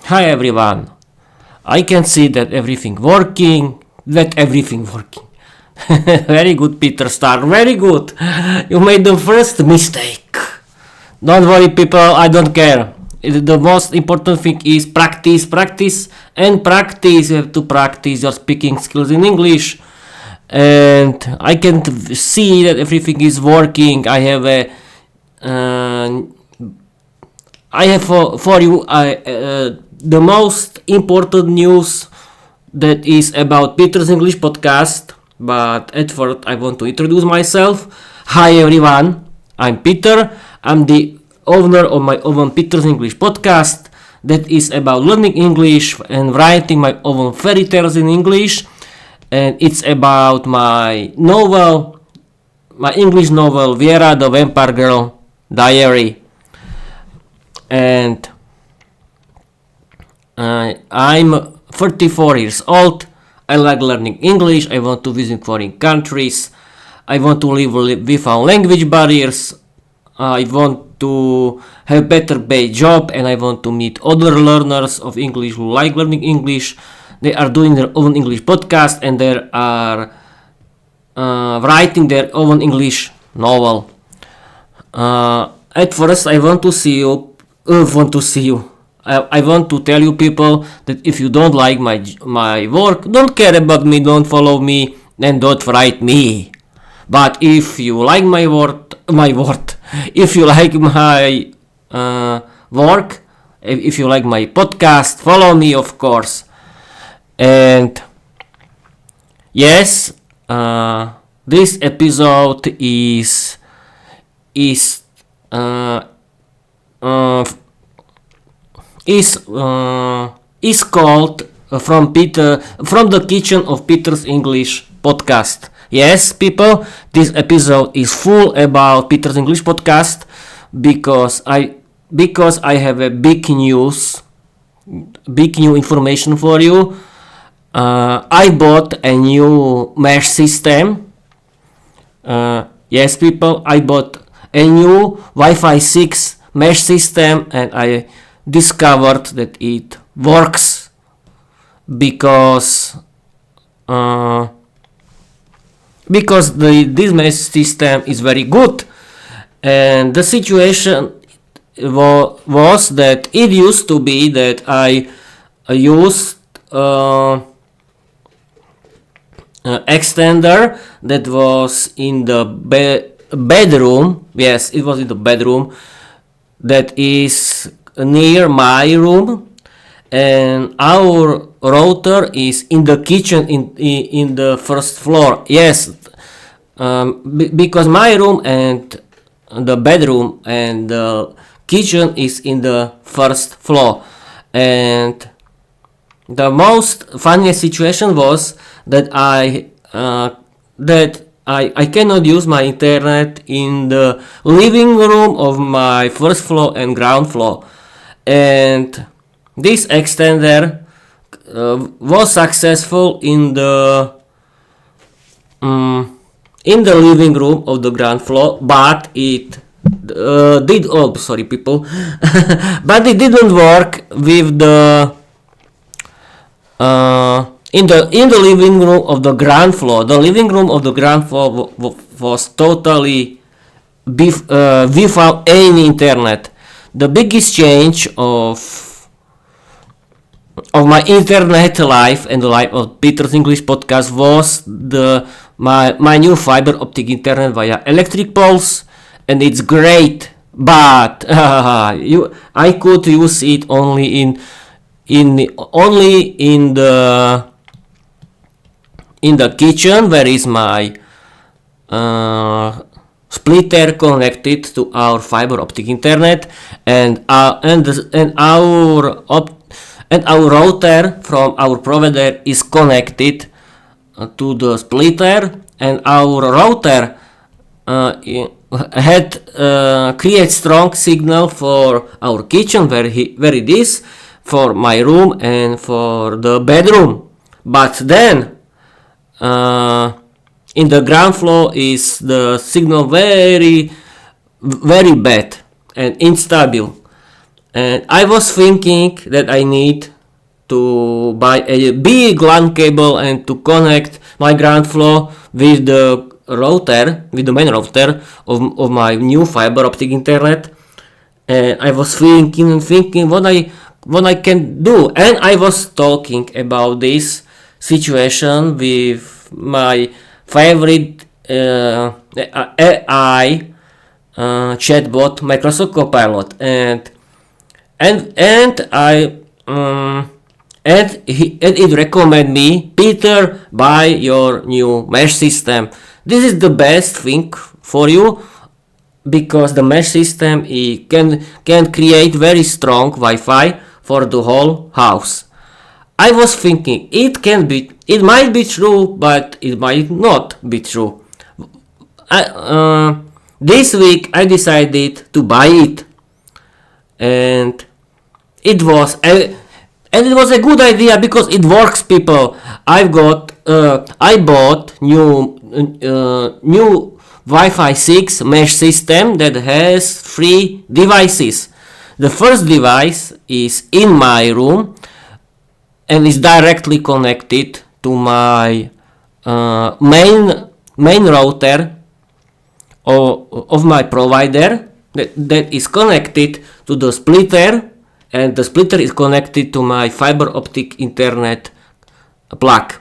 Hi everyone. I can see that everything working. Very good, Peter Star. Very good. You made the first mistake. Don't worry, people. I don't care. The most important thing is practice, practice, and practice. You have to practice your speaking skills in English. And I can see that everything is working. Uh, I have for you the most important news that is about Peter's English podcast. But at first, I want to introduce myself. Hi everyone, I'm Peter. I'm the owner of my own Peter's English podcast that is about learning English and writing my own fairy tales in English. And it's about my novel, my English novel, Viera the Vampire Girl Diary. And I'm 34 years old. I like learning English. I want to visit foreign countries. I want to live without language barriers. I want to have better paid job, and I want to meet other learners of English who like learning English. They are doing their own English podcast, and they are writing their own English novel. At first, I want to see you. I want to tell you people that if you don't like my work, don't care about me, don't follow me, and don't write me. But if you like if you like my work, if you like my podcast, follow me, of course. And yes, this episode is uh, uh, is called from the kitchen of Peter's English podcast. Yes, people, this episode is full about Peter's English podcast because I have a big new information for you. I bought a new mesh system. Yes, people, I bought a new Wi-Fi 6 mesh system, and I discovered that it works because this mesh system is very good. And the situation was that it used to be that I used extender that was in the bedroom. Yes, it was in the bedroom that is near my room, and our router is in the kitchen in the first floor. Yes, because my room and the bedroom and the kitchen is in the first floor. And the most funniest situation was that I cannot use my internet in the living room of my first floor and ground floor. And this extender was successful in the living room of the ground floor, but it but it didn't work with the in the living room of the ground floor. The living room of the ground floor was totally without any internet. The biggest change of my internet life and the life of Peter's English podcast was my new fiber optic internet via electric poles, and it's great. But I could use it only in the kitchen, where is my splitter connected to our fiber optic internet, and our router from our provider is connected to the splitter, and our router creates strong signal for our kitchen, where it is, for my room and for the bedroom. But then in the ground floor is the signal very, very bad and instable. And I was thinking that I need to buy a big LAN cable and to connect my ground floor with the router, with the main router of my new fiber optic internet. And I was thinking what I can do, and I was talking about this situation with my favorite AI chatbot Microsoft Copilot, and I and it recommend me, Peter, buy your new mesh system. This is the best thing for you because the mesh system can create very strong Wi-Fi for the whole house. I was thinking it might be true, but it might not be true. This week I decided to buy it, and it was a good idea because it works, people. I bought new Wi-Fi 6 mesh system that has 3 devices. The first device is in my room and is directly connected to my main router of my provider that is connected to the splitter, and the splitter is connected to my fiber optic internet plug.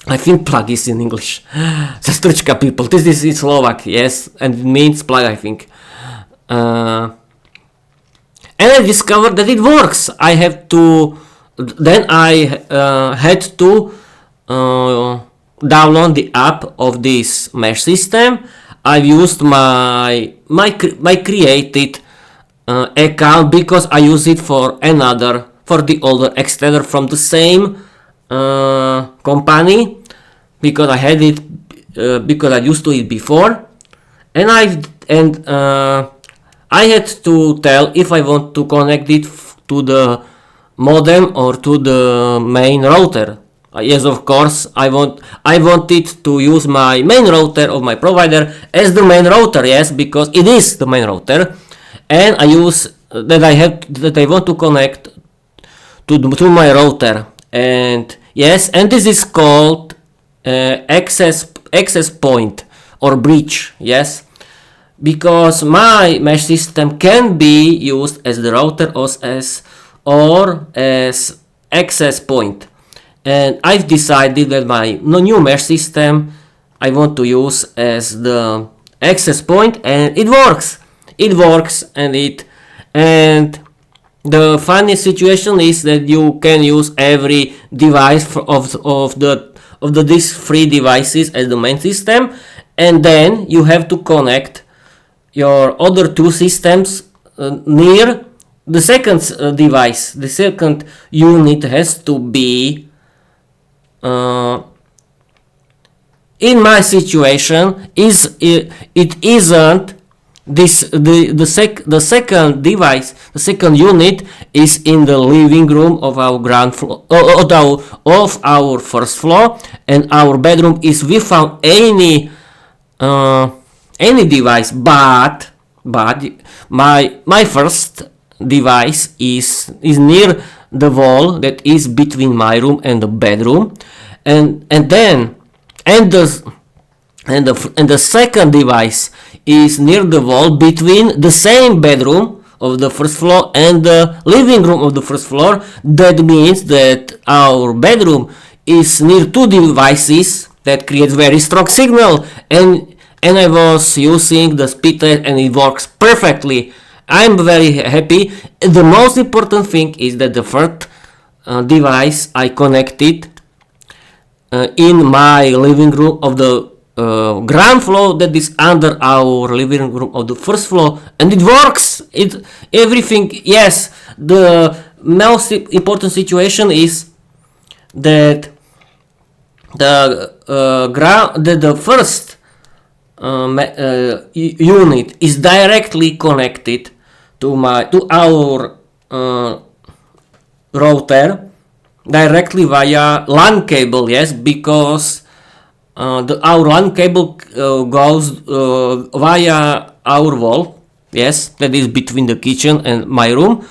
I think plug is in English. Sestrička, people. This is in Slovak, yes, and it means plug, I think. And I discovered that it works. I had to download the app of this mesh system. I used my created account because I use it for the older extender from the same company, because I had it because I used to it before, and I had to tell if I want to connect it to the modem or to the main router. Yes, of course, I wanted to use my main router of my provider as the main router, yes, because it is the main router, and I use that I want to connect to my router, and yes, and this is called access point or bridge, yes, because my mesh system can be used as the router or as access point. And I've decided that my new mesh system I want to use as the access point, and it works. And the funny situation is that you can use every device of these 3 devices as the main system, and then you have to connect your other 2 systems near the second device. The second unit has to be in my situation it isn't this the second device, the second unit is in the living room of our ground floor of our first floor, and our bedroom is without any device, but my first device is near the wall that is between my room and the bedroom, and the second device is near the wall between the same bedroom of the first floor and the living room of the first floor. That means that our bedroom is near 2 devices that creates very strong signal, and I was using the speaker and it works perfectly. I'm very happy. The most important thing is that the first device I connected in my living room of the ground floor that is under our living room of the first floor, and it works. Everything. Yes, the most important situation is that the first unit is directly connected to our router directly via LAN cable, yes, because our LAN cable goes via our wall, Yes, that is between the kitchen and my room.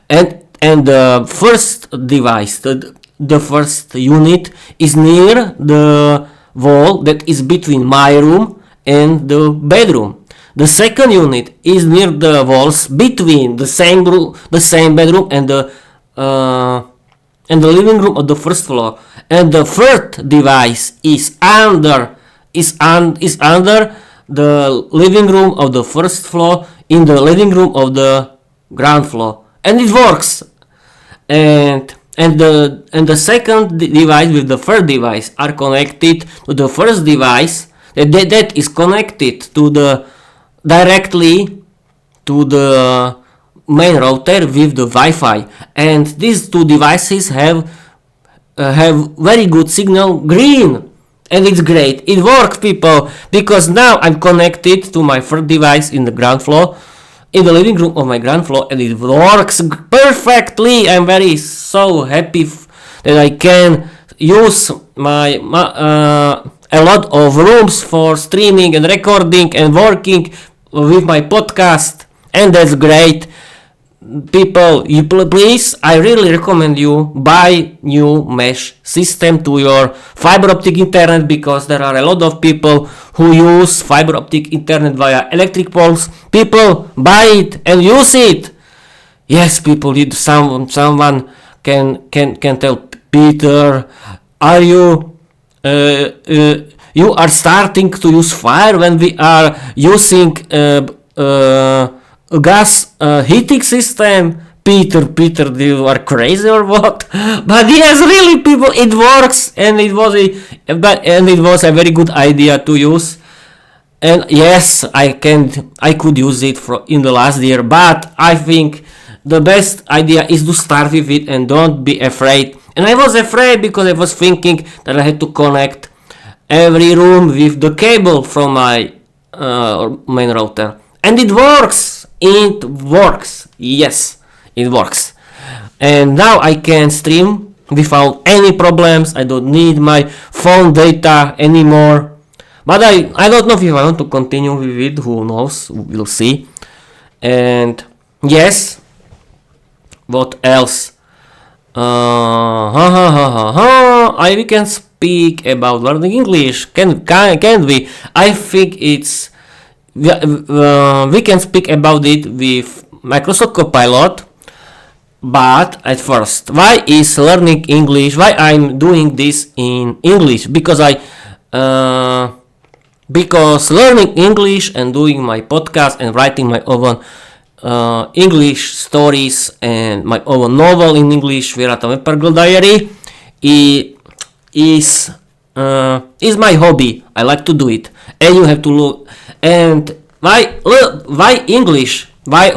And the first device, the first unit is near the wall that is between my room and the bedroom. The second unit is near the walls between the same room, the same bedroom, uh, and the living room of the first floor. And the third device is under the living room of the first floor in the living room of the ground floor, and it works. And the second device with the third device are connected to the first device that is connected to the directly to the main router with the Wi-Fi, and these two devices have very good signal, green, and it's great. It works, people, because now I'm connected to my third device in the ground floor, in the living room of my ground floor, and it works perfectly. I'm very so happy that I can use a lot of rooms for streaming and recording and working with my podcast, and that's great. People, you please, I really recommend you buy new mesh system to your fiber optic internet, because there are a lot of people who use fiber optic internet via electric poles. People, buy it and use it. Yes, people, someone can tell Peter, are you you are starting to use fire when we are using a gas heating system. Peter, you are crazy or what? But yes, really, people, it works, and it was a very good idea to use. And yes, I could use it in the last year, but I think the best idea is to start with it and don't be afraid. And I was afraid because I was thinking that I had to connect every room with the cable from my main router, and it works. Yes, it works. And now I can stream without any problems. I don't need my phone data anymore. But I don't know if I want to continue with it. Who knows? We'll see. And yes, what else? We can speak about learning English. Can we? I think we can speak about it with Microsoft Copilot. But at first, why is learning English? Why I'm doing this in English? Because learning English and doing my podcast and writing my own English stories and my own novel in English, Viera Diary, is my hobby. I like to do it, and you have to look. And why English? Why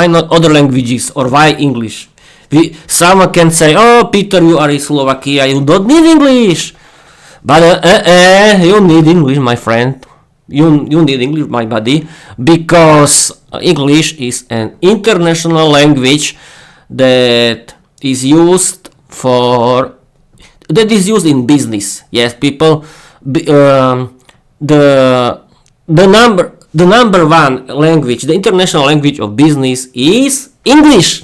not other languages, or why English? Someone can say, "Oh, Peter, you are in Slovakia. You don't need English." But you need English, my friend. You need English, my buddy, because English is an international language that is used in business. Yes, people. The number one language, the international language of business, is English.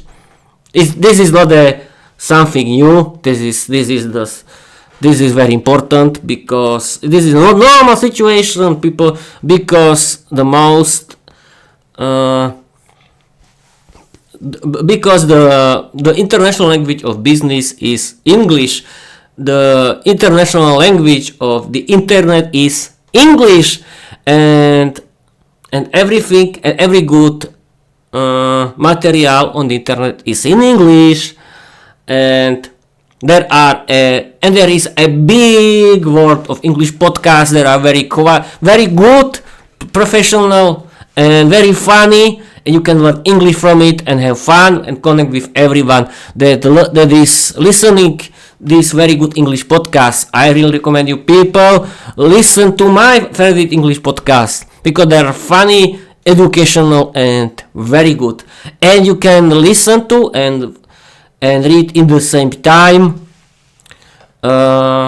This is not something new. This is very important, because this is not normal situation, people. Because the international language of business is English. The international language of the internet is English, and everything and every good material on the internet is in English, and there is a big world of English podcasts that are very good, professional, and very funny, and you can learn English from it and have fun and connect with everyone that is listening this very good English podcast. I really recommend you, people, listen to my favorite English podcast, because they are funny, educational, and very good, and you can listen to and read in the same time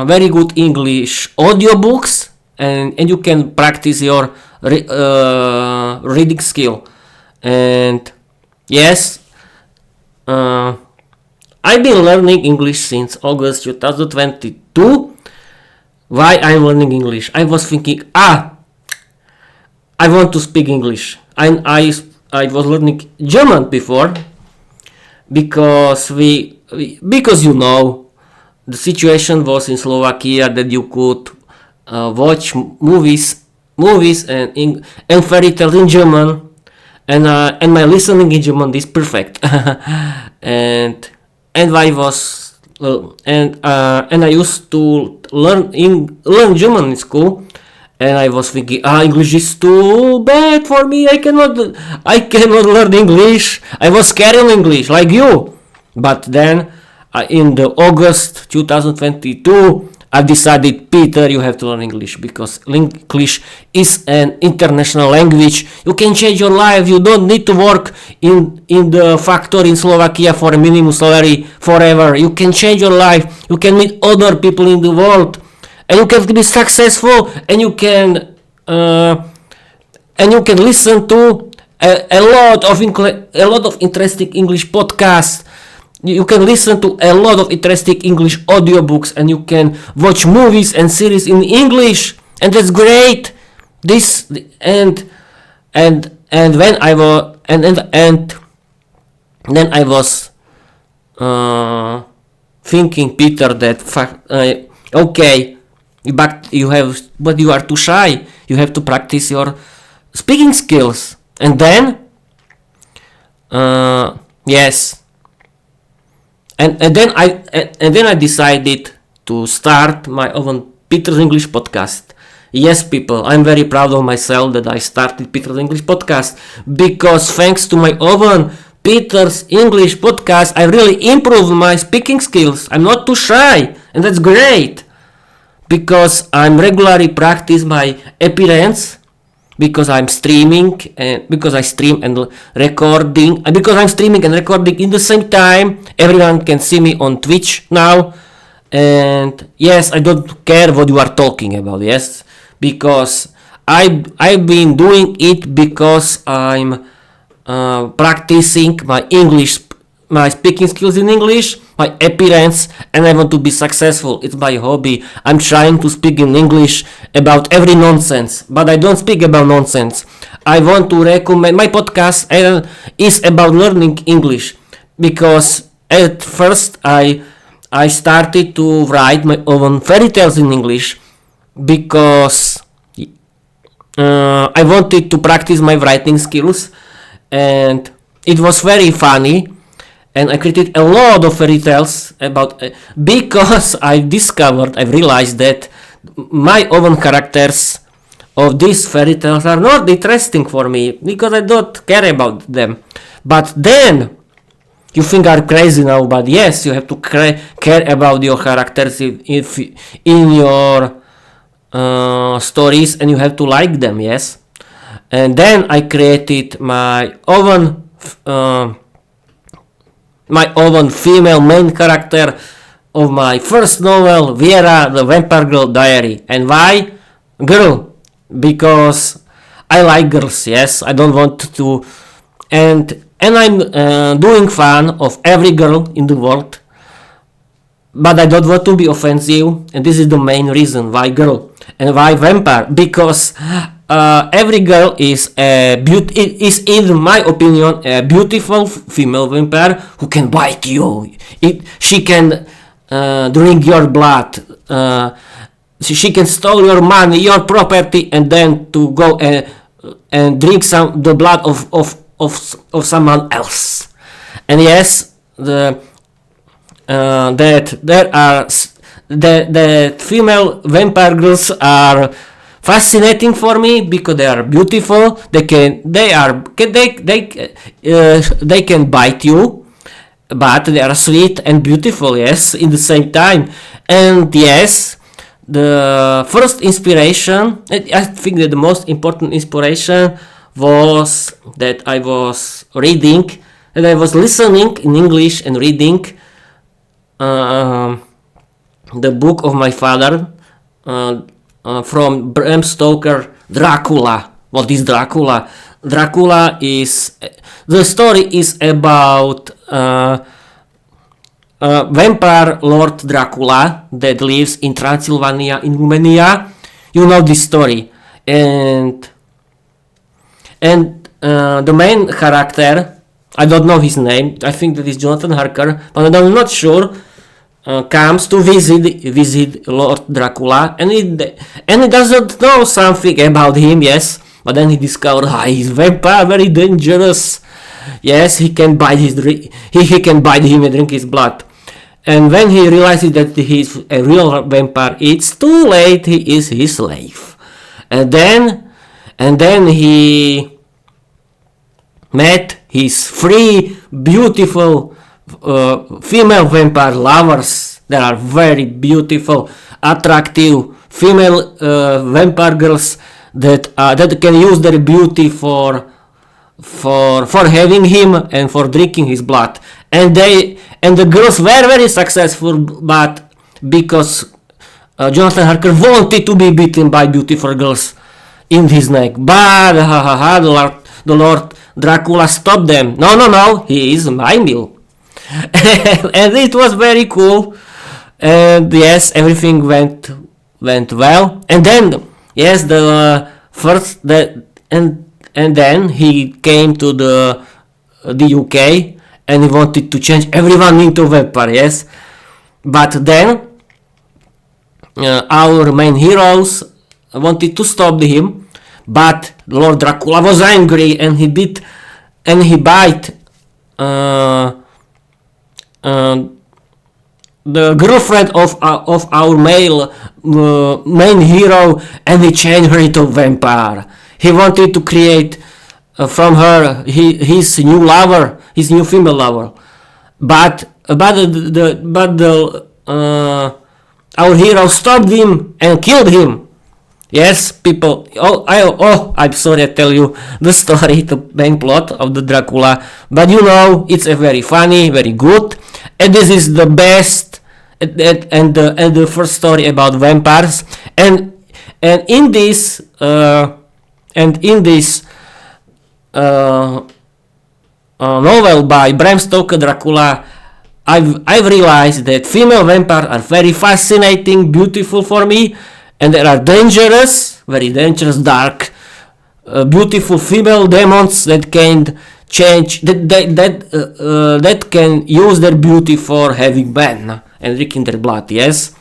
very good English audiobooks, and you can practice your reading skill. And yes, I've been learning English since August 2022. Why I'm learning English? I was thinking, I want to speak English. I was learning German before because because the situation was in Slovakia that you could watch movies and fairy tales in German, and my listening in German is perfect. and I was and I used to learn German in school, and I was thinking, English is too bad for me. I cannot learn English. I was scared of English like you. But then, in the August 2022, I decided, Peter, you have to learn English because English is an international language. You can change your life. You don't need to work in the factory in Slovakia for a minimum salary forever. You can change your life. You can meet other people in the world, and you can be successful. And you can listen to a lot of interesting English podcasts. You can listen to a lot of interesting English audiobooks, and you can watch movies and series in English, and that's great. And when I was and then I was thinking, Peter, that okay, but you are too shy. You have to practice your speaking skills, and then yes. And then I decided to start my own Peter's English podcast. Yes, people, I'm very proud of myself that I started Peter's English podcast, because thanks to my own Peter's English podcast, I really improved my speaking skills. I'm not too shy, and that's great, because I'm regularly practice my appearance, because I'm streaming, and because I stream and recording, and because I'm streaming and recording in the same time. Everyone can see me on Twitch now, and yes, I don't care what you are talking about. Yes, because I've been doing it because I'm practicing my speaking skills in English, my appearance, and I want to be successful. It's my hobby. I'm trying to speak in English about every nonsense, but I don't speak about nonsense. I want to recommend my podcast is about learning English, because at first I started to write my own fairy tales in English, because I wanted to practice my writing skills, and it was very funny. And I created a lot of fairy tales because I realized that my own characters of these fairy tales are not interesting for me, because I don't care about them. But then, you think I'm crazy now, but yes, you have to care about your characters if in your stories, and you have to like them, yes. And then I created my own female main character of my first novel, Viera, the Vampire Girl Diary. And why girl? Because I like girls, yes. I don't want to, and I'm doing fun of every girl in the world, but I don't want to be offensive, and this is the main reason why girl and why vampire, because every girl is in my opinion, a beautiful female vampire who can bite you. She can drink your blood. She can steal your money, your property, and then to go and drink the blood of someone else. And yes, that female vampire girls are fascinating for me, because they are beautiful. They can bite you, but they are sweet and beautiful, yes, in the same time. And yes, the first inspiration, I think that the most important inspiration was that I was reading, and I was listening in English and reading the book of my father, from Bram Stoker, Dracula. What is Dracula? Dracula is the story is about vampire Lord Dracula that lives in Transylvania in Romania. You know this story, and the main character, I don't know his name. I think that is Jonathan Harker, but I'm not sure. Comes to visit Lord Dracula, and he doesn't know something about him. Yes, but then he discovers he's vampire, very dangerous. Yes, he can bite he can bite him and drink his blood. And when he realizes that he's a real vampire, it's too late. He is his slave. And then he met his three beautiful female vampire lovers. They are very beautiful, attractive female vampire girls that can use their beauty for having him and for drinking his blood. And the girls were very successful, but because Jonathan Harker wanted to be beaten by beautiful girls in his neck, but the Lord Dracula stopped them. No, he is my meal. And it was very cool. And yes, everything went well. And then yes, and then he came to the UK and he wanted to change everyone into vampire. Yes, but then our main heroes wanted to stop him, but Lord Dracula was angry and he bite the girlfriend of our main hero, and he changed her into vampire. He wanted to create from her his new lover, his new female lover, but our hero stopped him and killed him. Yes, people. I'm sorry I tell you the story, the main plot of the Dracula, but you know it's a very funny, very good, and this is the best and the first story about vampires, and in this novel by Bram Stoker Dracula, I've realized that female vampires are very fascinating, beautiful for me, and they are dangerous, very dangerous, dark, beautiful female demons that can change, that can use their beauty for having men and drinking their blood. Yes,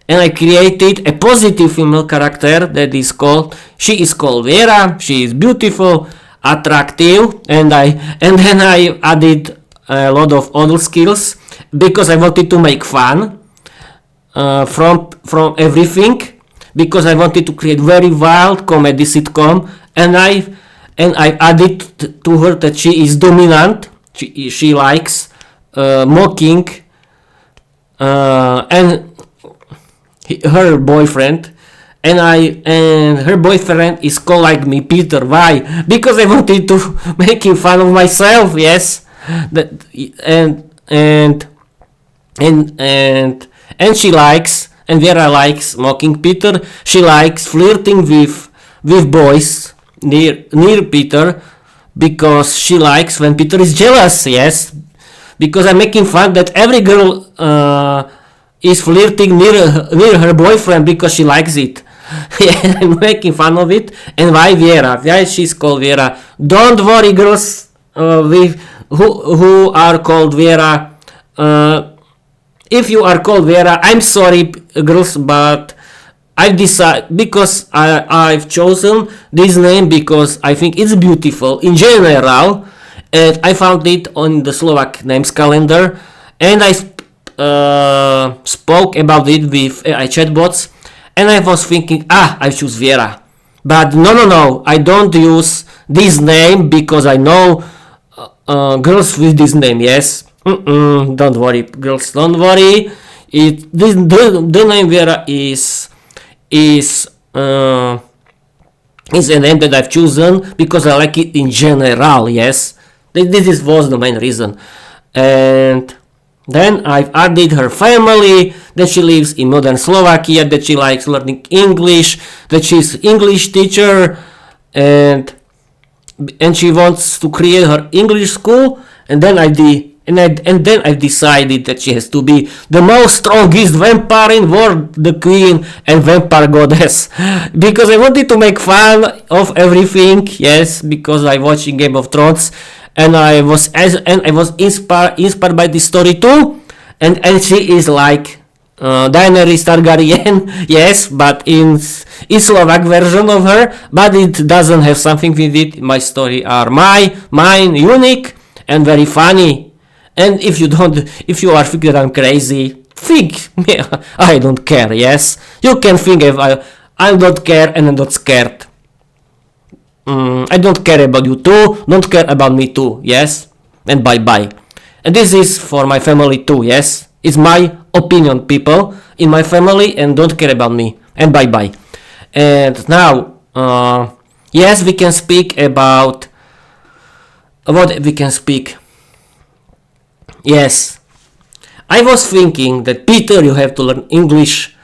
and I created a positive female character that is called Viera. She is beautiful, attractive, and then I added a lot of other skills because I wanted to make fun from everything, because I wanted to create very wild comedy sitcom, and I added to her that she is dominant. She likes mocking and her boyfriend, and her boyfriend is called like me Peter. Why? Because I wanted to making fun of myself. Yes, and she likes, and Viera likes mocking Peter. She likes flirting with boys near Peter, because she likes when Peter is jealous. Yes, because I'm making fun that every girl is flirting near her boyfriend because she likes it. Yeah, I'm making fun of it. And why Viera? Why she's called Viera? Don't worry, girls who are called Viera. If you are called Viera, I'm sorry, girls, but I've decided, because I've chosen this name because I think it's beautiful in general, and I found it on the Slovak names calendar, and I spoke about it with AI chatbots, and I was thinking, I choose Viera, but no, I don't use this name because I know girls with this name. Yes, don't worry, girls, don't worry. The name Viera is a name that I've chosen because I like it in general. Yes, this was the main reason. And then I've added her family, that she lives in modern Slovakia, that she likes learning English, that she's English teacher, and and she wants to create her English school, and then then I decided that she has to be the most strongest vampire in world, the queen and vampire goddess, because I wanted to make fun of everything. Yes, because I watching Game of Thrones, and I was inspired by this story too, and she is like Daenerys Targaryen, yes, but in Slovak version of her, but it doesn't have something with it. My story are mine, unique and very funny. And if you are thinking that I'm crazy, think, I don't care, yes? You can think if I don't care and I'm not scared. I don't care about you too, don't care about me too, yes? And bye bye. And this is for my family too, yes? It's my opinion, people in my family, and don't care about me. And bye bye. And now, yes, we can speak about what we can speak. Yes, I was thinking that Peter, you have to learn English.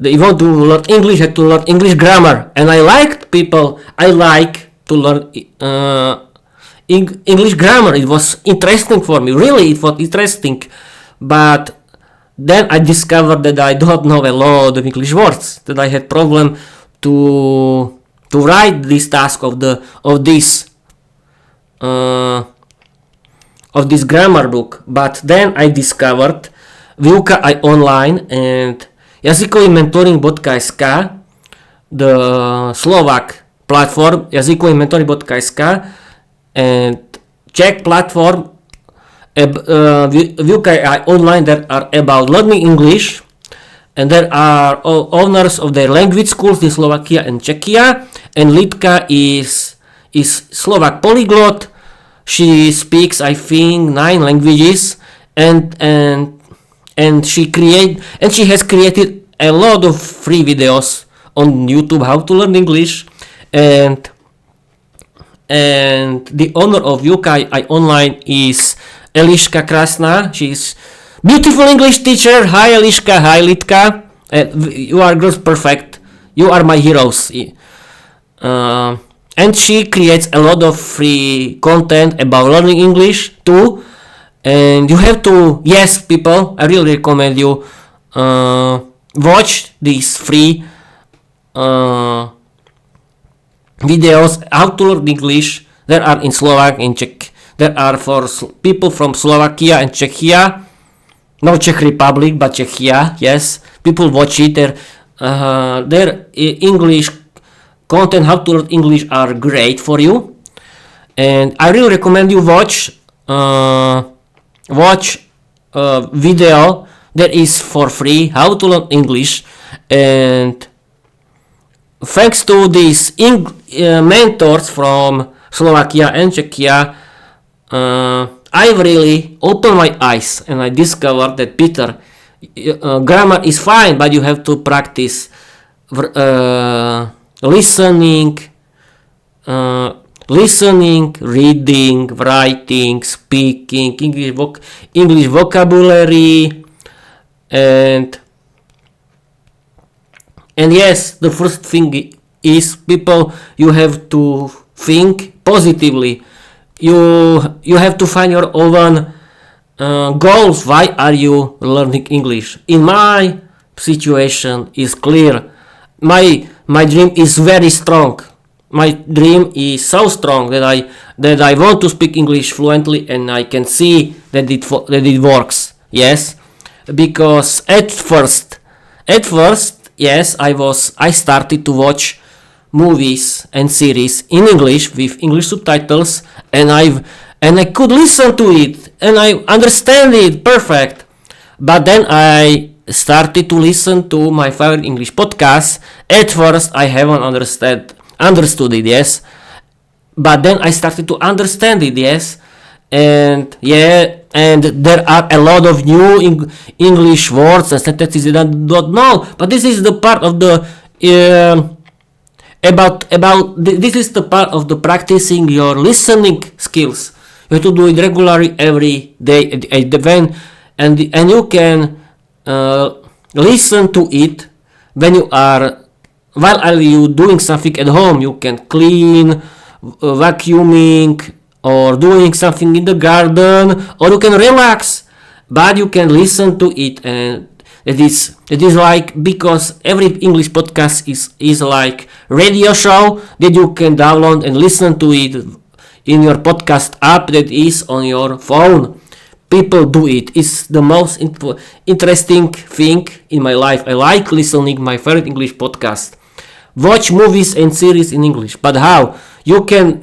You want to learn English, you have to learn English grammar. And I like to learn English grammar. It was interesting for me. Really, it was interesting. But then I discovered that I don't know a lot of English words. That I had problem to write this task of this grammar book. But then I discovered Výuka aj online and jazykový mentoring.sk, the Slovak platform jazykový mentoring.sk, and Czech platform Výuka aj online that are about learning English, and there are owners of their language schools in Slovakia and Czechia, and Lidka is Slovak polyglot. She speaks, I think, 9 languages, and she has created a lot of free videos on YouTube how to learn English, and the owner of Výuka aj online is Eliška Krasná. She's beautiful English teacher. Hi Eliška, hi Lidka. You are girls perfect. You are my heroes. And she creates a lot of free content about learning English too. And you have to, yes, people, I really recommend you watch these free videos how to learn English. There are in Slovak, in Czech. There are for people from Slovakia and Czechia. No Czech Republic, but Czechia, yes. People watch it. Their English content, how to learn English, are great for you. And I really recommend you watch video that is for free, how to learn English. And thanks to these mentors from Slovakia and Czechia, I've really opened my eyes and I discovered that Peter, grammar is fine, but you have to practice listening, reading, writing, speaking, English vocabulary, and yes, the first thing is, people, you have to think positively. You have to find your own goals. Why are you learning English? In my situation is clear. My dream is very strong. My dream is so strong that I want to speak English fluently, and I can see that it works. Yes, because at first, yes, I started to watch movies and series in English with English subtitles, and I could listen to it and I understand it perfect. But then I started to listen to my favorite English podcasts. At first I haven't understood it, yes, but then I started to understand it, yes, and there are a lot of new English words and sentences that I don't know. But this is the part of the this is the part of the practicing your listening skills. You have to do it regularly every day, and you can listen to it when you are while you doing something at home. You can clean, vacuuming or doing something in the garden, or you can relax, but you can listen to it. And it is like, because every English podcast is like radio show that you can download and listen to it in your podcast app that is on your phone. People do it. It's the most interesting thing in my life. I like listening my favorite English podcast. Watch movies and series in English. But how? You can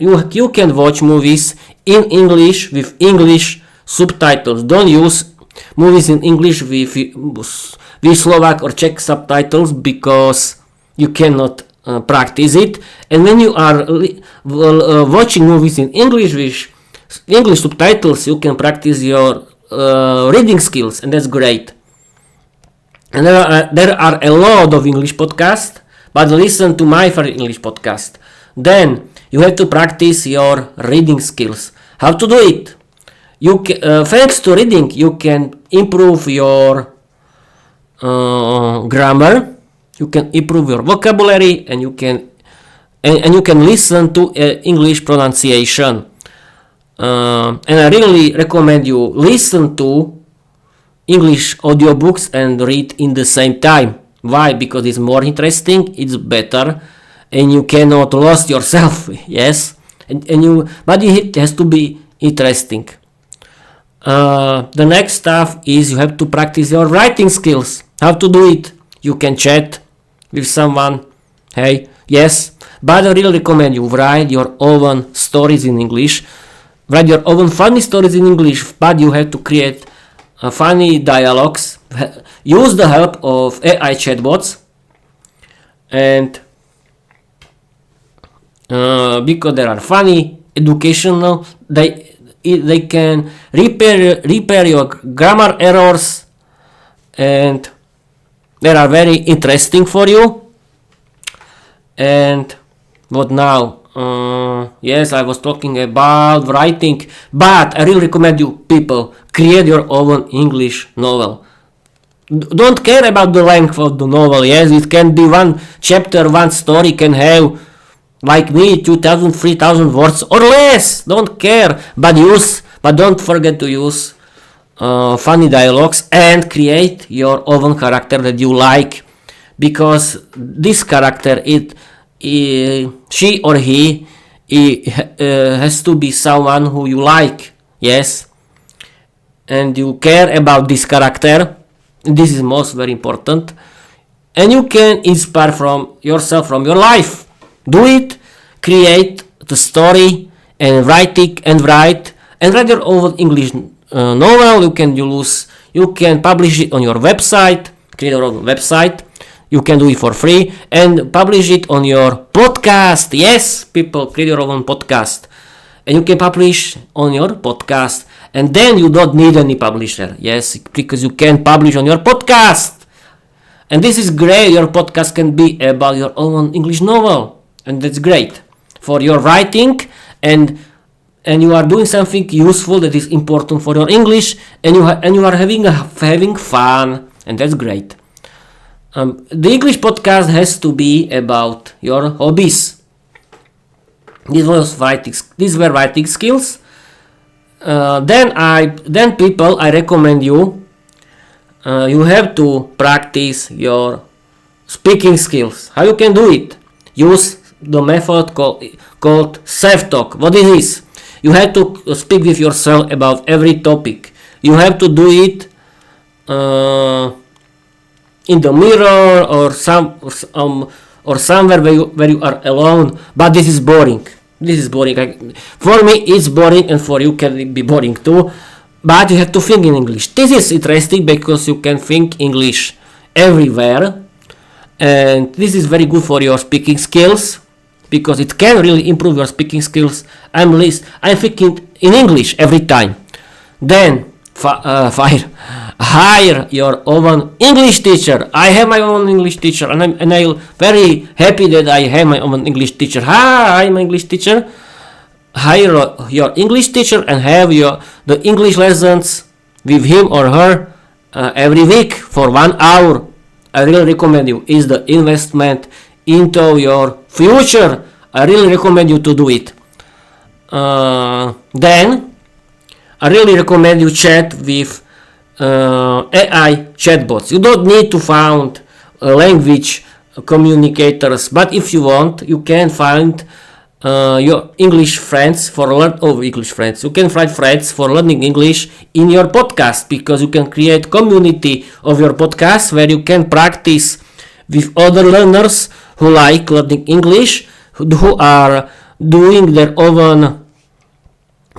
watch movies in English with English subtitles. Don't use movies in English with Slovak or Czech subtitles, because you cannot practice it. And when you are watching movies in English with English subtitles, you can practice your reading skills, and that's great. And there are a lot of English podcasts, but listen to my favorite English podcast. Then you have to practice your reading skills. How to do it? Thanks to reading, you can improve your grammar. You can improve your vocabulary, and you can listen to English pronunciation. And I really recommend you listen to English audiobooks and read in the same time. Why? Because it's more interesting, it's better, and you cannot lose yourself. Yes, but it has to be interesting. The next stuff is you have to practice your writing skills. How to do it? You can chat with someone. Hey, yes, but I really recommend you write your own stories in English. Write your own funny stories in English, but you have to create funny dialogues. Use the help of AI chatbots, and because they are funny, educational, they can repair your grammar errors, and they are very interesting for you. And what now? Yes, I was talking about writing, but I really recommend you people create your own English novel. Don't care about the length of the novel. Yes, it can be one chapter, one story can have, like me, 2,000, 3,000 words or less. Don't care, but don't forget to use funny dialogues and create your own character that you like, because this character she or he has to be someone who you like. Yes, and you care about this character. This is most very important, and you can inspire from yourself, from your life. Do it, create the story and write your own English novel. You can publish it on your website, create your own website. You can do it for free and publish it on your podcast. Yes, people, create your own podcast, and you can publish on your podcast, and then you don't need any publisher. Yes, because you can publish on your podcast, and this is great. Your podcast can be about your own English novel, and that's great for your writing, and you are doing something useful that is important for your English, and you are having fun, and that's great. The English podcast has to be about your hobbies. These were writing skills. Then people, I recommend you. You have to practice your speaking skills. How you can do it? Use the method called self-talk. What is this? You have to speak with yourself about every topic. You have to do it in the mirror or somewhere where you are alone. But this is boring. For me, it's boring, and for you can be boring too. But you have to think in English. This is interesting because you can think English everywhere, and this is very good for your speaking skills, because it can really improve your speaking skills. I'm thinking in English every time. Then hire your own English teacher. I have my own English teacher, and I'm very happy that I have my own English teacher. Hi, my English teacher. Hire your English teacher and have the English lessons with him or her every week for 1 hour. I really recommend you. It's the investment into your future. I really recommend you to do it. then I really recommend you chat with AI chatbots. You don't need to find language communicators, but if you want, you can find your English friends for English friends. You can find friends for learning English in your podcast, because you can create community of your podcast where you can practice with other learners who like learning English, who are doing their own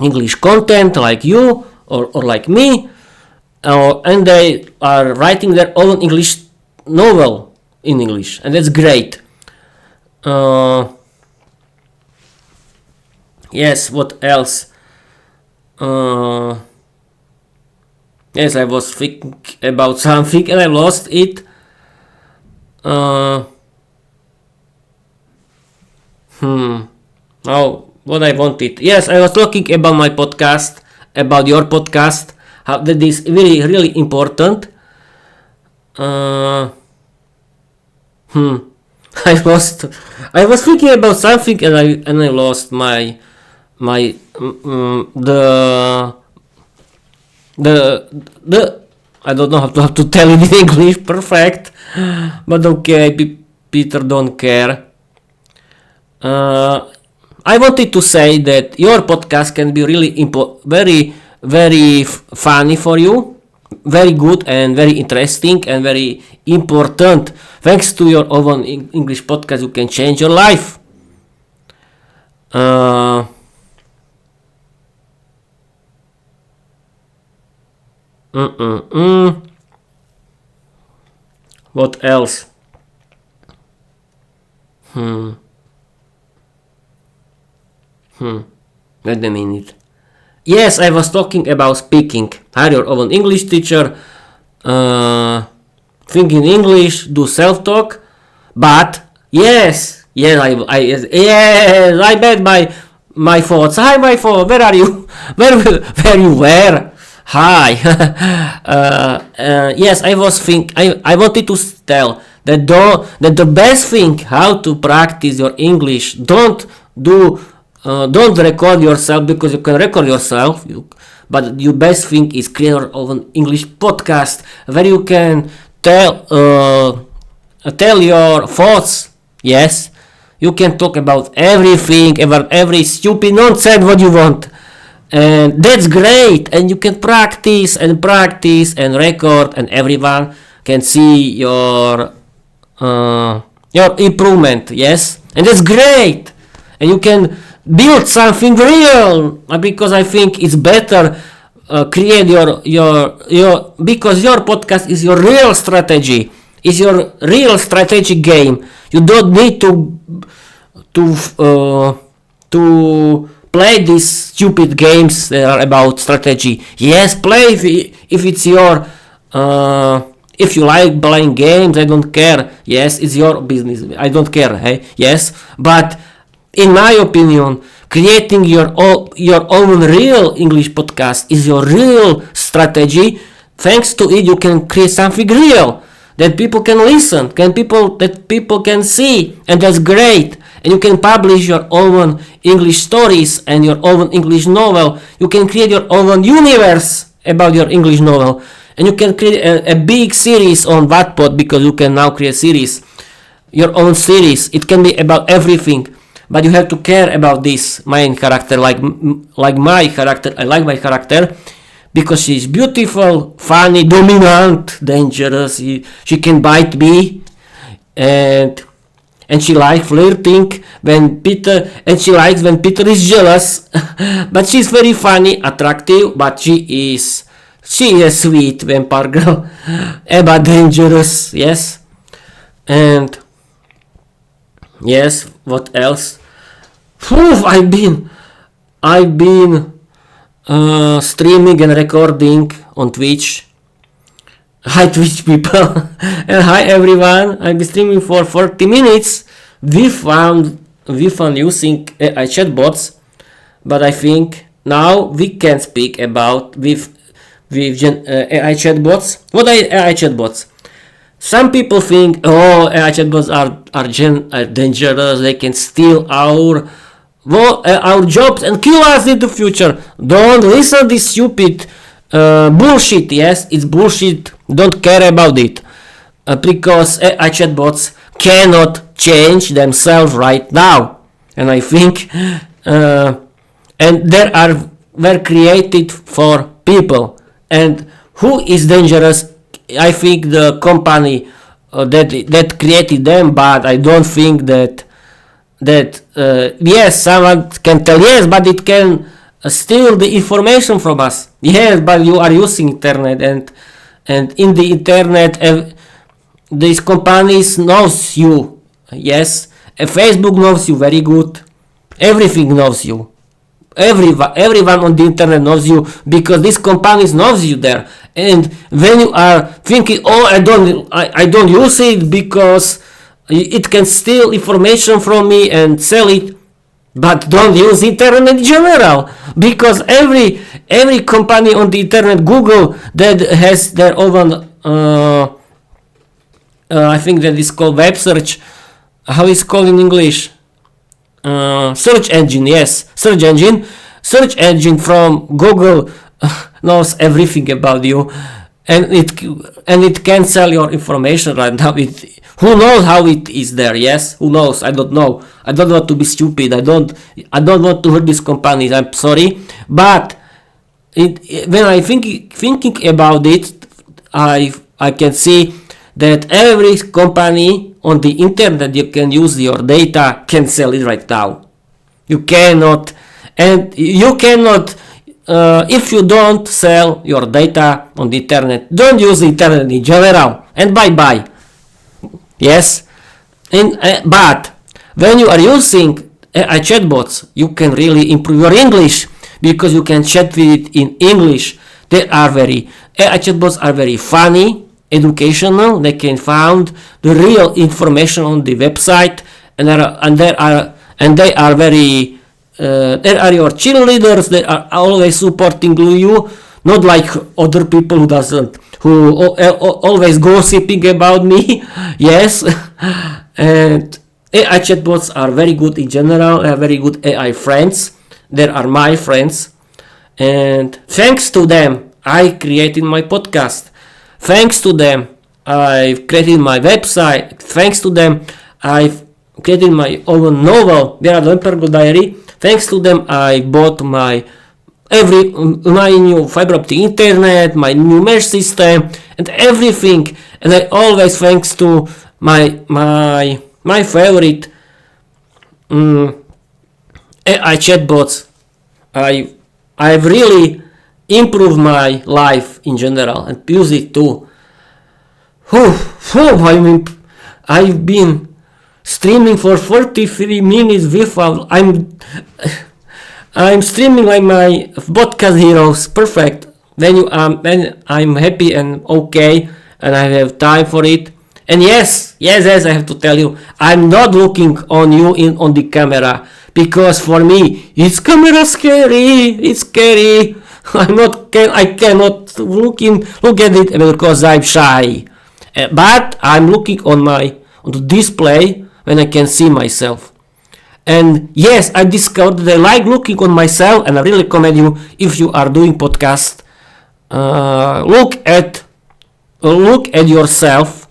English content like you or like me, and they are writing their own English novel in English, and that's great. Yes, what else? Yes, I was thinking about something and I lost it. Oh, what I wanted. Yes, I was talking about my podcast, about your podcast, how that is really, really important. I was thinking about something and I lost my the I don't know how to tell it in English perfect, but okay, Peter don't care. I wanted to say that your podcast can be really very, very funny for you, very good and very interesting and very important. Thanks to your own English podcast, you can change your life. What else? Wait a minute. Yes, I was talking about speaking. Hire your own English teacher. Think in English. Do self-talk. But yes, I bet my thoughts. Hi, my thoughts. Where are you? Where you were? Hi. Yes, I wanted to tell that the best thing how to practice your English. Don't record yourself, because you can record yourself. But your best thing is create your own English podcast where you can tell your thoughts. Yes, you can talk about everything, about every stupid nonsense what you want, and that's great. And you can practice and record, and everyone can see your improvement. Yes, and that's great. And you can build something real, because I think it's better create your because your podcast is your real strategy, is your real strategic game. You don't need to play these stupid games that are about strategy. Yes, play if it's your if you like playing games, I don't care. Yes, it's your business, I don't care. Hey, yes, but in my opinion, creating your own real English podcast is your real strategy. Thanks to it, you can create something real that people can listen, that people can see, and that's great. And you can publish your own English stories and your own English novel. You can create your own universe about your English novel, and you can create a big series on Wattpad, because you can now create series, your own series. It can be about everything. But you have to care about this main character, like my character. I like my character because she's beautiful, funny, dominant, dangerous. She can bite me, and she likes flirting and she likes when Peter is jealous. But she's very funny, attractive, but she is a sweet vampire girl, but dangerous. Yes, and yes, what else? I've been streaming and recording on Twitch. Hi Twitch people, and hi everyone. I've been streaming for 40 minutes with fun using AI chatbots, but I think now we can speak about with AI chatbots. What are AI chatbots? Some people think, AI chatbots are dangerous. They can steal our our jobs and kill us in the future. Don't listen this stupid bullshit. Yes, it's bullshit. Don't care about it because AI chatbots cannot change themselves right now, and I think and they were created for people. And who is dangerous? I think the company that created them, but I don't think that yes, someone can tell yes, but it can steal the information from us. Yes, but you are using internet, and in the internet these companies knows you. Yes, Facebook knows you very good. Everything knows you. Everyone on the internet knows you because these companies knows you there. And when you are thinking, oh, I don't use it because it can steal information from me and sell it, but don't use internet in general, because every company on the internet, Google, that has their own I think that is called web search. How is it called in English? Search engine. Yes, search engine from Google knows everything about you, and it can sell your information right now. Who knows how it is there? Yes, who knows? I don't know. I don't want to be stupid. I don't want to hurt these companies. I'm sorry, but when I thinking about it, I can see that every company on the internet you can use your data can sell it right now. You cannot if you don't sell your data on the internet, don't use the internet in general, and bye bye. Yes, but when you are using AI chatbots, you can really improve your English because you can chat with it in English. AI chatbots are very funny, educational. They can find the real information on the website, and they are very. There are your cheerleaders. They are always supporting you, not like other people who always gossiping about me. Yes, and AI chatbots are very good in general. They are very good AI friends. They are my friends, and thanks to them, I created my podcast. Thanks to them, I've created my website. Thanks to them, I've created my own novel, Viera Diary. Thanks to them, I bought my new fiber optic internet, my new mesh system, and everything. And I always thanks to my favorite AI chatbots. I've really improved my life in general and use it too. I've been streaming for 43 minutes without. I'm streaming like my podcast heroes. Perfect. When I'm happy and okay, and I have time for it. And yes, I have to tell you, I'm not looking on you on the camera because for me it's camera scary. It's scary. I cannot look at it because I'm shy. But I'm looking on the display when I can see myself. And yes, I discovered that I like looking on myself, and I really recommend you, if you are doing podcast, look at yourself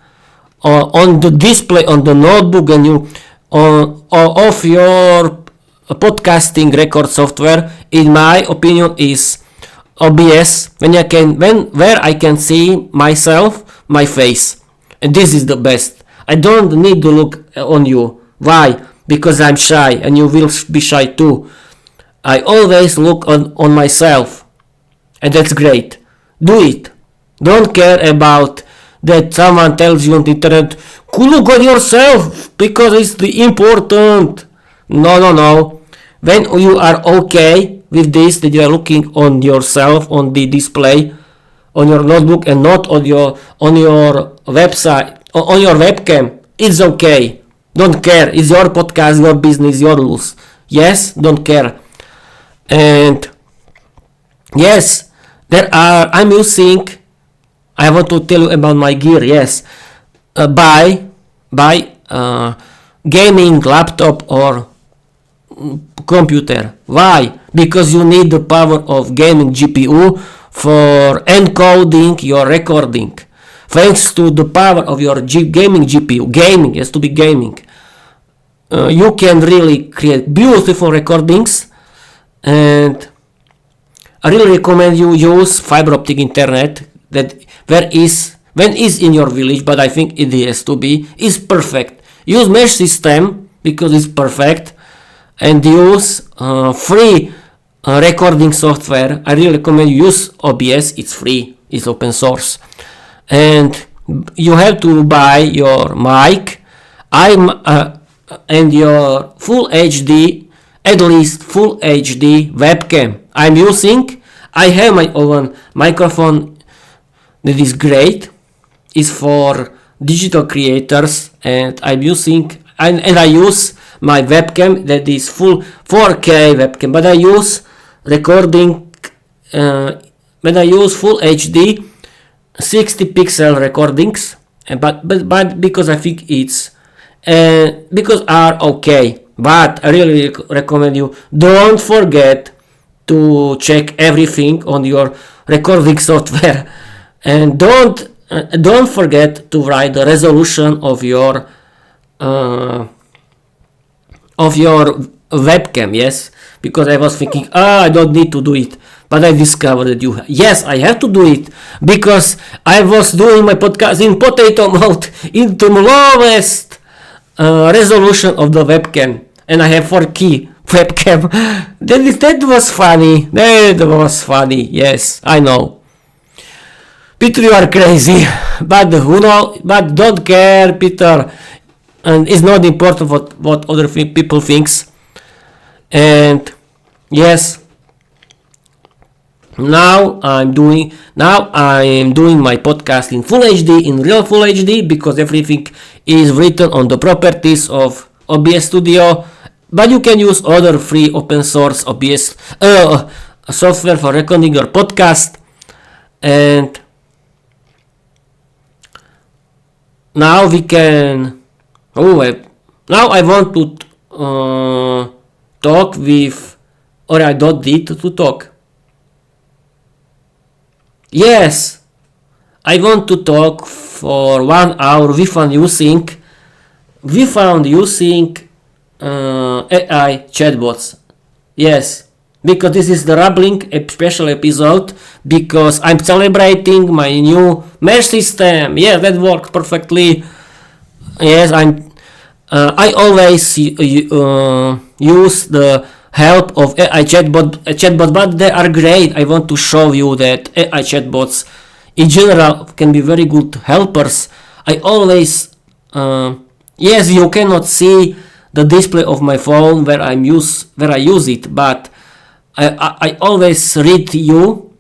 on the display on the notebook and you of your podcasting record software. In my opinion, is OBS, where I can see myself, my face, and this is the best. I don't need to look on you. Why? Because I'm shy, and you will be shy too. I always look on myself, and that's great. Do it. Don't care about that someone tells you on the internet, look at yourself because it's the important. No. When you are okay with this, that you are looking on yourself on the display on your notebook and not on your website, on your webcam, it's okay. Don't care. It's your podcast, your business, your rules. Yes, don't care. And yes, I'm using. I want to tell you about my gear. Yes, buy gaming laptop or computer. Why? Because you need the power of gaming GPU for encoding your recording. Thanks to the power of your gaming GPU, gaming has to be gaming, you can really create beautiful recordings. And I really recommend you use fiber optic internet that when is in your village, but I think it has to be, is perfect. Use mesh system because it's perfect, and use free recording software. I really recommend you use OBS. It's free, it's open source, and you have to buy your mic and your full HD, at least full HD webcam. I have my own microphone that is great. It's for digital creators, and I use my webcam that is full 4K webcam, but I use recording when I use full HD 60 pixel recordings, but because I think it's because are okay. But I really recommend you don't forget to check everything on your recording software, and don't forget to write the resolution of your webcam. Yes, because I was thinking, I don't need to do it, but I discovered that yes, I have to do it, because I was doing my podcast in potato mode into lowest resolution of the webcam, and I have 4K webcam. That was funny. That was funny. Yes, I know. Peter, you are crazy, but but don't care, Peter, and it's not important what other people thinks. And yes, now I am doing my podcast in full HD, in real full HD, because everything is written on the properties of OBS Studio. But you can use other free open source OBS software for recording your podcast. And now we can. Now I want to talk with, or I don't need to talk. Yes, I want to talk for 1 hour. We found using AI chatbots. Yes, because this is the Rambling special episode, because I'm celebrating my new mesh system. Yeah, that worked perfectly. Yes, I always use the help of AI chatbot, but they are great. I want to show you that AI chatbots in general can be very good helpers. I always yes, you cannot see the display of my phone where I use it, but I always read you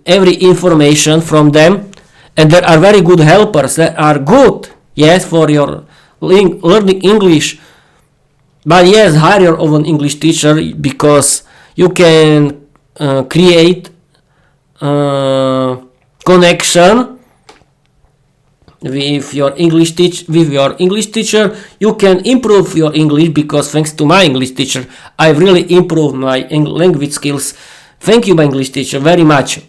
every information from them, and there are very good helpers that are good, yes, for your learning English. But yes, hire your own English teacher, because you can create connection with your English teacher. You can improve your English, because thanks to my English teacher, I've really improved my language skills. Thank you, my English teacher, very much.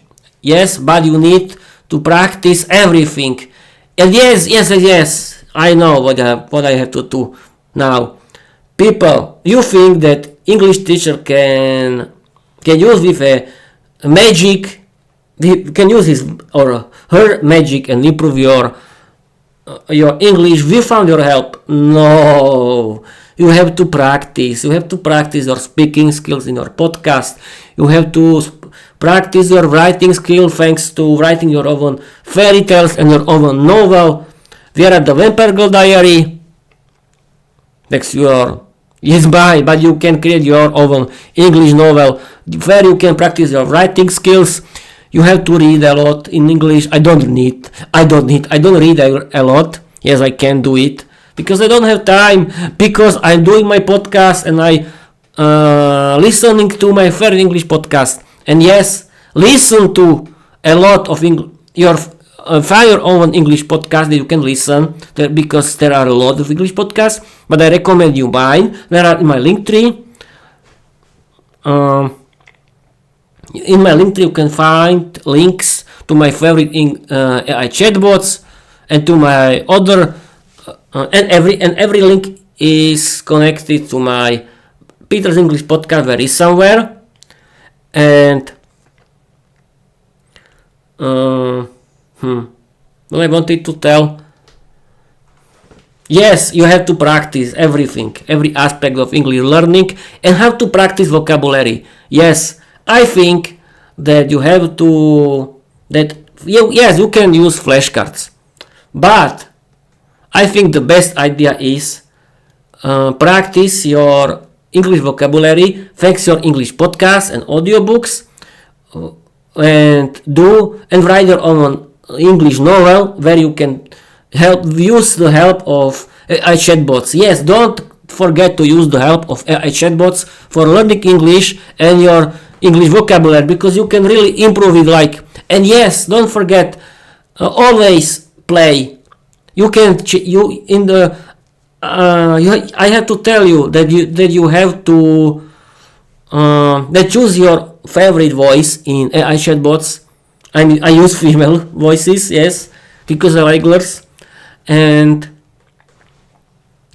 Yes, but you need to practice everything. And yes, I know what I have to do now. People, you think that English teacher can use with a magic, can use his or her magic and improve your English without your help? No, you have to practice. You have to practice your speaking skills in your podcast. You have to practice your writing skill, thanks to writing your own fairy tales and your own novel. Viera the Vampire Girl Diary. That's but you can create your own English novel where you can practice your writing skills. You have to read a lot in English. I don't read a lot. Yes, I can do it because I don't have time, because I'm doing my podcast and I listening to my favorite English podcast. And yes, listen to a lot of find your own English podcast that you can listen there, because there are a lot of English podcasts, but I recommend you mine. There are in my link tree. Um, in my link tree you can find links to my favorite AI chatbots and to my other and every link is connected to my Peter's English podcast where is somewhere. And what I wanted to tell, yes, you have to practice everything, every aspect of English learning, and have to practice vocabulary. Yes, I think that you have to yes, you can use flashcards, but I think the best idea is practice your English vocabulary thanks your English podcasts and audiobooks, and write your own English novel where you can use the help of AI chatbots. Yes, don't forget to use the help of AI chatbots for learning English and your English vocabulary, because you can really improve it. And yes, don't forget, always play. You can I have to tell you that you have to choose your favorite voice in AI chatbots. I use female voices, yes, because I like girls. And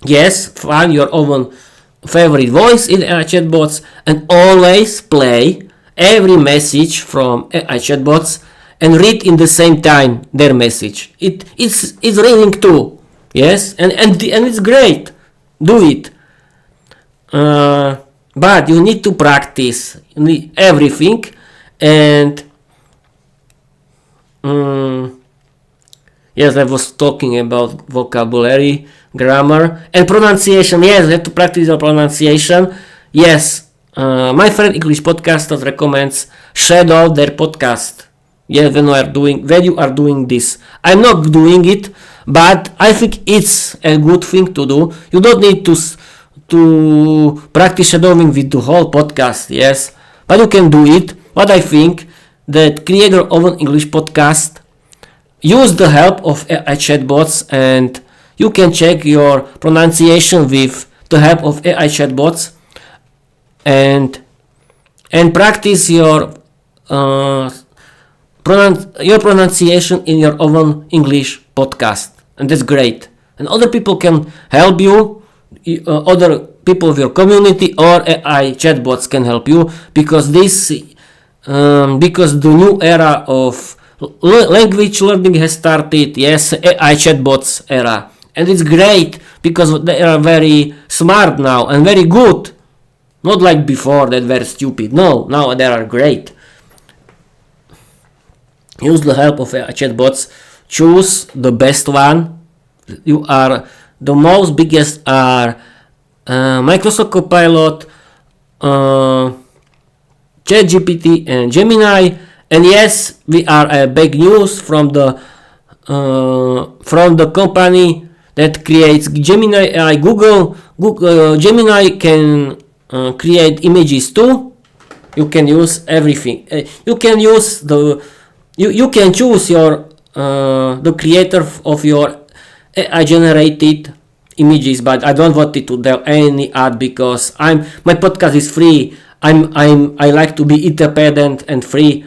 yes, find your own favorite voice in AI chatbots and always play every message from AI chatbots and read in the same time their message. It's reading too, yes, and it's great. Do it. But you need to practice. You need everything, and yes, I was talking about vocabulary, grammar, and pronunciation. Yes, you have to practice your pronunciation. Yes, my friend English Podcaster recommends shadow their podcast. Yes, when you are doing this. I'm not doing it, but I think it's a good thing to do. You don't need to practice shadowing with the whole podcast. Yes, but you can do it. But I think that create your own English podcast. Use the help of AI chatbots, and you can check your pronunciation with the help of AI chatbots, and practice your pronunciation in your own English podcast, and that's great. And other people can help you, other people of your community or AI chatbots can help you, because because the new era of language learning has started. Yes, AI chatbots era, and it's great because they are very smart now and very good, not like before that were stupid. No, now they are great. Use the help of AI chatbots. Choose the best one. You are the most biggest are Microsoft Copilot, ChatGPT, and Gemini. And yes, we are big news from the company that creates Gemini AI. Google Gemini can create images too. You can use everything. You can use you can choose your the creator of your AI generated images, but I don't want it to do any ad because my podcast is free. I like to be independent and free.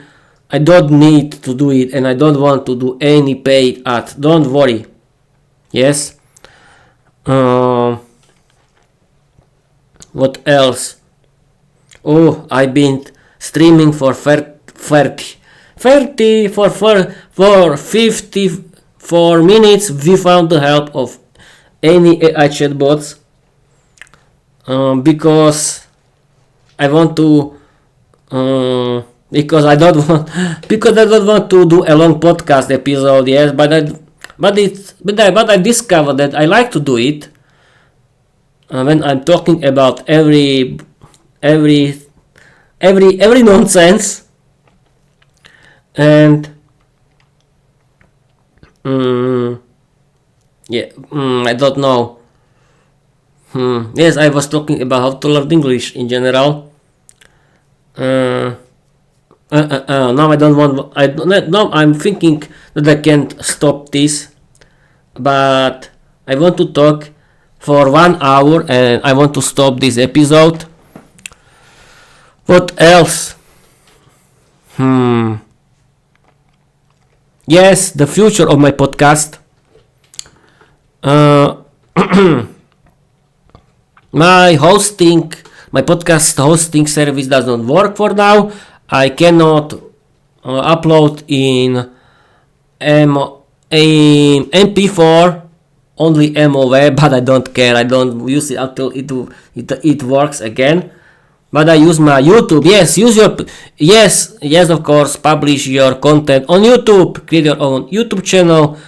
I don't need to do it, and I don't want to do any paid ad. Don't worry. Yes. What else? Oh, I've been streaming for 54 minutes without the help of any AI chatbots, because I want to because I don't want to do a long podcast episode. Yes, but I discovered that I like to do it when I'm talking about every nonsense. And I don't know. Yes, I was talking about how to learn English in general. Now I don't want. Now I'm thinking that I can't stop this, but I want to talk for 1 hour, and I want to stop this episode. What else? Yes, the future of my podcast. My podcast hosting service does not work for now. I cannot upload in MP4, only MOV, but I don't care. I don't use it until it works again. But I use my YouTube. Yes, of course, publish your content on YouTube. Create your own YouTube channel.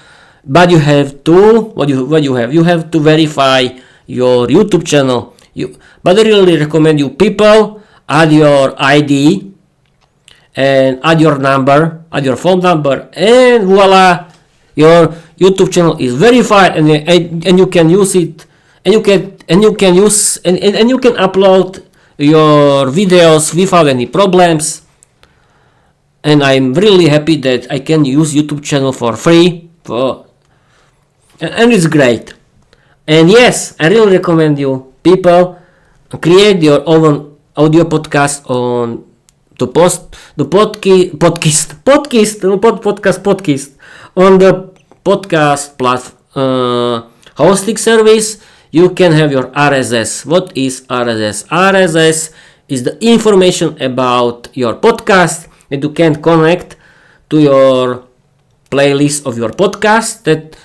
But you have to you have to verify your YouTube channel. But I really recommend you people add your ID and add your number, add your phone number, and voila, your YouTube channel is verified, and you can use it, and you can upload your videos without any problems. And I'm really happy that I can use YouTube channel for free, and it's great. And yes, I really recommend you people create your own audio podcast on the podcast on the podcast hosting service. You can have your RSS. What is RSS? RSS is the information about your podcast that you can connect to your playlist of your podcast, that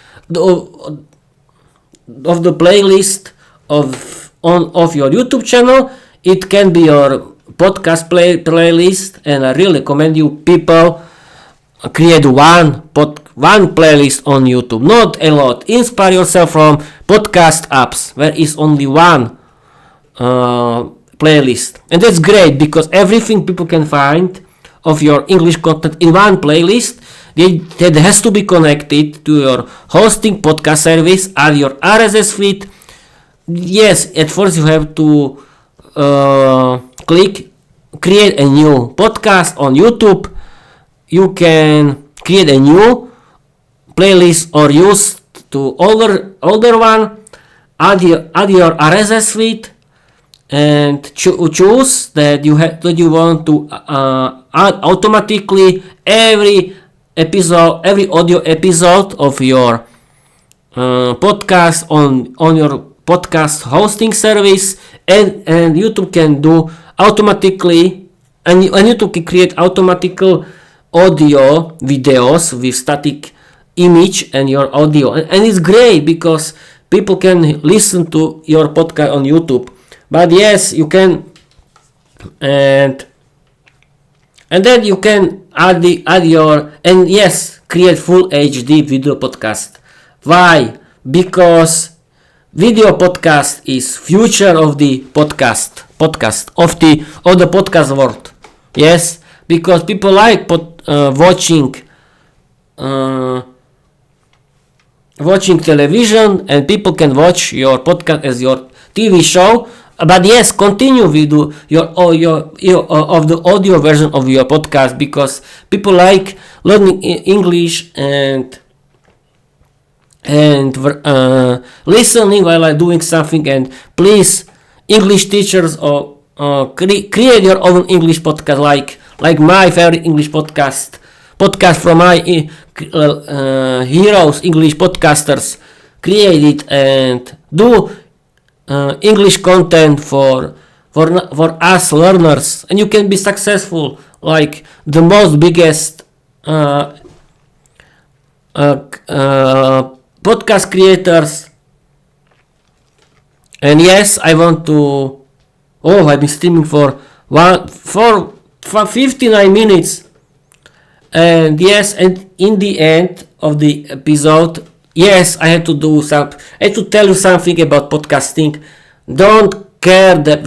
of the playlist of your YouTube channel. It can be your podcast playlist, and I really recommend you people create one playlist on YouTube, not a lot. Inspire yourself from podcast apps where is only one playlist, and that's great because everything people can find of your English content in one playlist. That has to be connected to your hosting podcast service or your RSS feed. Yes, at first you have to create a new podcast on YouTube. You can create a new playlist or use to older one. Add your RSS feed and choose that you want to add automatically every audio episode of your podcast on your podcast hosting service, and YouTube can do automatically, and YouTube can create automatical audio videos with static image and your audio, and it's great because people can listen to your podcast on YouTube. But yes, you can, and then you can create full HD video podcast. Why? Because video podcast is future of the podcast of the podcast world. Yes, because people like watching television, and people can watch your podcast as your TV show. But yes, continue with your the audio version of your podcast, because people like learning English and listening while I'm doing something. And please, English teachers, or create your own English podcast, like my favorite English podcast from my heroes, English podcasters. Create it and do English content for us learners, and you can be successful like the most biggest podcast creators. And yes, I want to. I've been streaming for 59 minutes. And yes, and in the end of the episode, yes, I had to tell you something about podcasting. Don't care that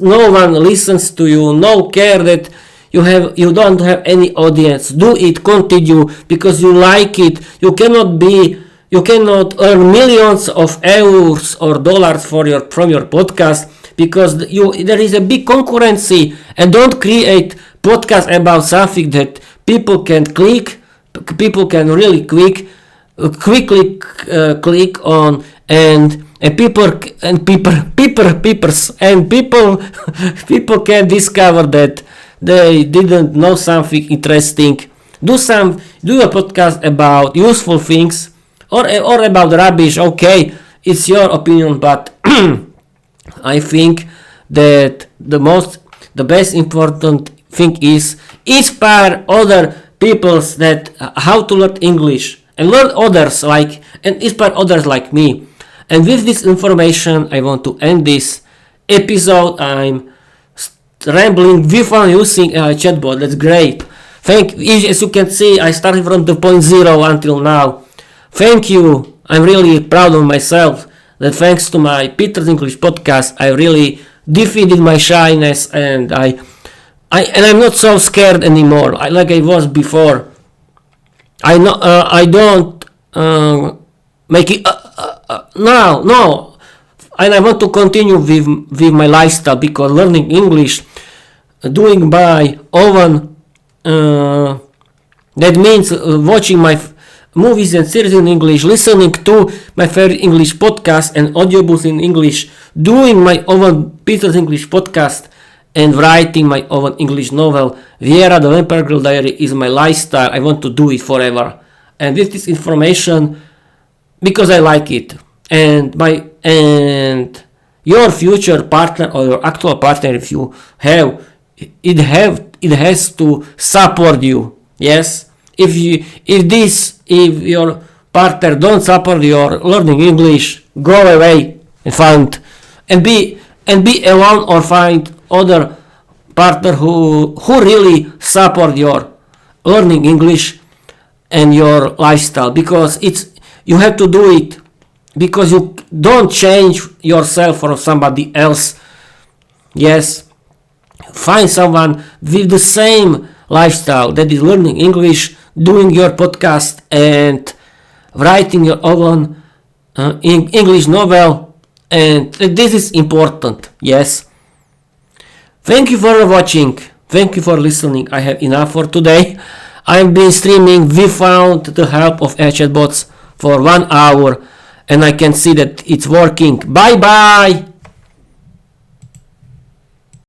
no one listens to you. No care that you don't have any audience. Do it, continue, because you like it. You cannot earn millions of euros or dollars from your podcast, because there is a big concurrency. And don't create podcast about something that people can really quickly click on, and and people people can discover that they didn't know something interesting. Do a podcast about useful things or about rubbish. Okay, it's your opinion, but I think that the best important thing is inspire other peoples that how to learn English and learn others and inspire others like me. And with this information, I want to end this episode. I'm rambling without using a chatbot. That's great. As you can see, I started from the point zero until now. Thank you. I'm really proud of myself that thanks to my Peter's English podcast, I really defeated my shyness, and I'm not so scared anymore like I was before. I don't make it no, and I want to continue with my lifestyle, because learning English, doing my own, that means watching my movies and series in English, listening to my favorite English podcast and audiobooks in English, doing my own Peter's English podcast, and writing my own English novel, Viera, the Vampire Girl Diary, is my lifestyle. I want to do it forever. And with this information, because I like it, and your future partner or your actual partner, if you have, it has to support you. Yes, if your partner don't support your learning English, go away and be alone, or find other partner who really support your learning English and your lifestyle, because you have to do it, because you don't change yourself for somebody else. Yes, find someone with the same lifestyle, that is learning English, doing your podcast, and writing your own English novel, and this is important. Yes, thank you for watching, thank you for listening. I have enough for today. I've been streaming without the help of chatbots for 1 hour, and I can see that it's working. Bye bye.